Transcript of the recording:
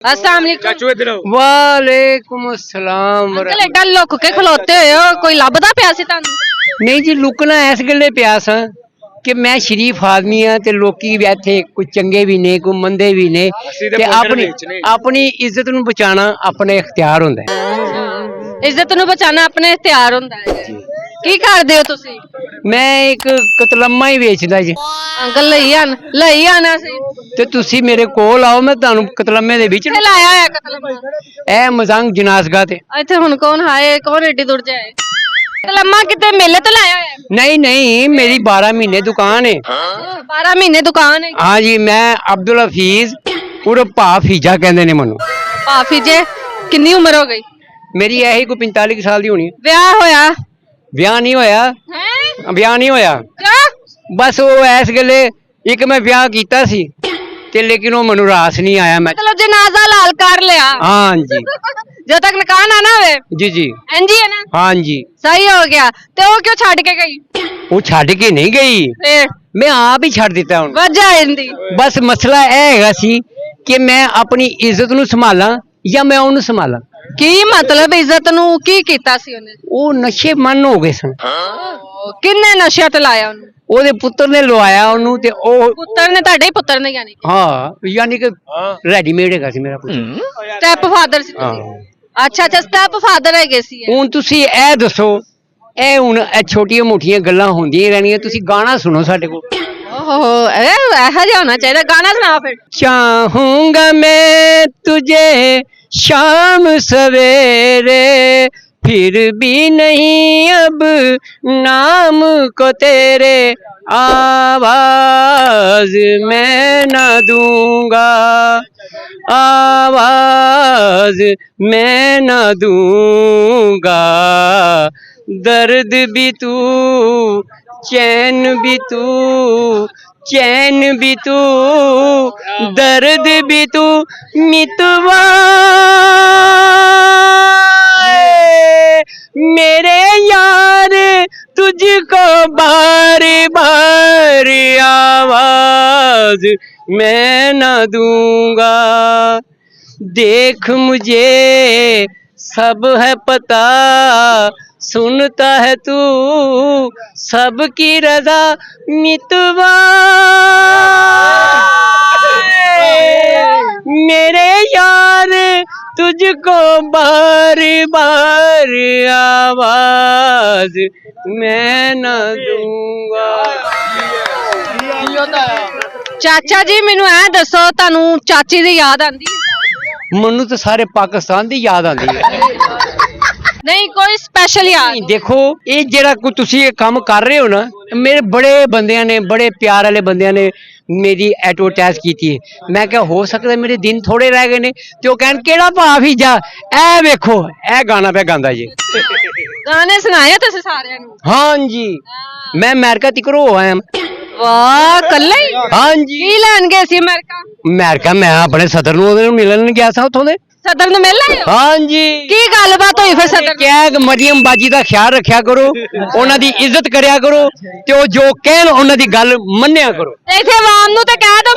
अस्सलाम वालेकुम। वालेकुम अस्सलाम। अंकल एडा लुक के खलोते हो, कोई लभदा पिया सी तुहानू? नहीं जी, लुकना इस गल्ले पिया सा कि मैं शरीफ आदमी हाँ ते लोकी भी इत्थे कोई चंगे भी ने कोई मंदे भी ने ते अपनी अपनी इज्जत नूं बचाना अपने इख्तियार हुंदा है। इज्जत नूं बचाना अपने इख्तियार हुंदा है। की करदे हो तुसी? मैं एक कतलम्मा ही वेचदा जी। अंकल लई आना सी ते तुसी मेरे कोल आओ, मैं तुहानू कतलम्मे दे विच कित्थे लाया होया कतलम्मा? ए मजंग जनाजगा ते। इत्थे हुण कौन हाए, कौन एडी दूर जाए? कतलम्मा किते मेले तो लाया होया? नहीं नहीं, मेरी 12 महीने दुकान है। 12 महीने दुकान है? हाँ जी, मैं अब्दुल हफीज उर्फ भा फीजा कहंदे ने मैनू। भाफी जे कितनी उम्र हो गई? मेरी यही कोई 45 साल दी होनी है। ब्याह होया? ब्याह नहीं होया, हैं? ब्याह नहीं होया। क्यों? बस वो इस गले एक मैं ब्याह कीता सी ते लेकिन वो मनु रास नहीं आया। मैं मतलब जनाजा लाल कर लिया? हाँ जी। जब तक निकाह ना ना होवे? जी जी। इंजी है ना? हाँ जी। सही हो गया। ते वो क्यों छड़ के गई? वो छड़ के नहीं गई, फिर मैं आप ही छड़ दिता हूं। वजह इंदी? बस मसला यह हैगा सी कि मैं अपनी इज्जत नूं संभाला या मैं ਉਹਨੂੰ संभाला। की मतलब इज्जत नू की कीता सी ओने? ਉਹ ਨਸ਼ੇ ਮਨ ਹੋ ਗਏ ਸਨ। किन्ने नशे ते लाया ओनू? ਉਹਦੇ ਪੁੱਤਰ ਨੇ ਲਵਾਇਆ ਉਹਨੂੰ ਤੇ ਉਹ पुत्र ने ਤੁਹਾਡੇ ਹੀ ਪੁੱਤਰ ਨੇ ਯਾਨੀ ਹਾਂ ਯਾਨੀ ਕਿ ਰੈਡੀਮੇਡ ਹੈਗਾ ਸੀ ਮੇਰਾ ਪੁੱਤਰ। ਸਟੈਪ ਫਾਦਰ ਸੀ ਹਾਂ। ਤੁਸੀਂ? ਅੱਛਾ ਅੱਛਾ ਸਟੈਪ ਫਾਦਰ ਹੈਗੇ ਸੀ ਇਹ। ਹੁਣ ਤੁਸੀਂ ਇਹ ਦੱਸੋ, ਇਹ ਹੁਣ ਇਹ ਛੋਟੀਆਂ ਮੋਟੀਆਂ ਗੱਲਾਂ ਹੁੰਦੀਆਂ ਰਹਿਣੀਆਂ, ਤੁਸੀਂ ਗਾਣਾ ਸੁਣੋ ਸਾਡੇ ਕੋਲ। ਓਹੋ ਇਹੋ ਜਿਹਾ ਹੋਣਾ ਚਾਹੀਦਾ। ਗਾਣਾ ਸੁਣਾ ਫਿਰ। चाहूंगा मैं तुझे शाम सवेरे, फिर भी नहीं अब नाम को तेरे आवाज मैं ना दूंगा, आवाज मैं ना दूंगा। दर्द भी तू, चैन भी तू, चैन भी तू, दर्द भी तू, मितवा मेरे यार तुझको बार बार आवाज मैं न दूंगा। देख मुझे सब है पता, सुनता है तू सबकी रजा, मितवा मेरे यार तुझको बार बार आवाज मैं न दूंगा। ਚਾਚਾ ਜੀ ਮੈਨੂੰ ਐ ਦੱਸੋ ਤੁਹਾਨੂੰ ਚਾਚੀ ਦੀ ਯਾਦ ਆਂਦੀ ਹੈ? मनु तो सारे पाकिस्तान दी याद आती है। ਨਹੀਂ ਕੋਈ ਸਪੈਸ਼ਲ ਯਾਦ? देखो ये जेड़ा को तुसी ये काम कर रहे हो ना, मेरे बड़े बंदियां ने, बड़े प्यार वाले बंदियां ने मेरी एडवर्टाइज की थी। मैं क्या हो सकता है मेरे दिन थोड़े रह गए ने, तो कहन केड़ा भाव ही जा ए वेखो ए गाना पे गांदा जी। ਗਾਣੇ ਸੁਣਾਏ ਤੁਸੀਂ ਸਾਰਿਆਂ ਨੂੰ? हाँ जी, मैं अमेरिका तिकरो आया। ਵਾਹ ਕੱਲੇ ਹੀ? हाँ जी। ਕੀ ਲੈਣ ਗਏ ਸੀ ਅਮਰੀਕਾ? अमेरिका मैं अपने सदर ਨੂੰ ਮਿਲਣ ਗਿਆ ਸਾਂ ਉੱਥੋਂ ਦੇ। ਸਦਰ ਨੂੰ ਮਿਲ ਆਏ ਹੋ? हाँ जी। ਕੀ ਗੱਲਬਾਤ ਹੋਈ ਫਿਰ ਸਦਰ? ਕਿਹਾ ਕਿ ਮਰੀਮ ਬਾਜੀ ਦਾ ਖਿਆਲ ਰੱਖਿਆ ਕਰੋ, ਉਹਨਾਂ ਦੀ ਇੱਜ਼ਤ ਕਰਿਆ ਕਰੋ ਤੇ ਉਹ ਜੋ ਕਹਿਣ ਉਹਨਾਂ ਦੀ ਗੱਲ ਮੰਨਿਆ ਕਰੋ। ਇੱਥੇ ਆਵਾਮ ਨੂੰ ਤੇ ਕਹਿ ਦੋ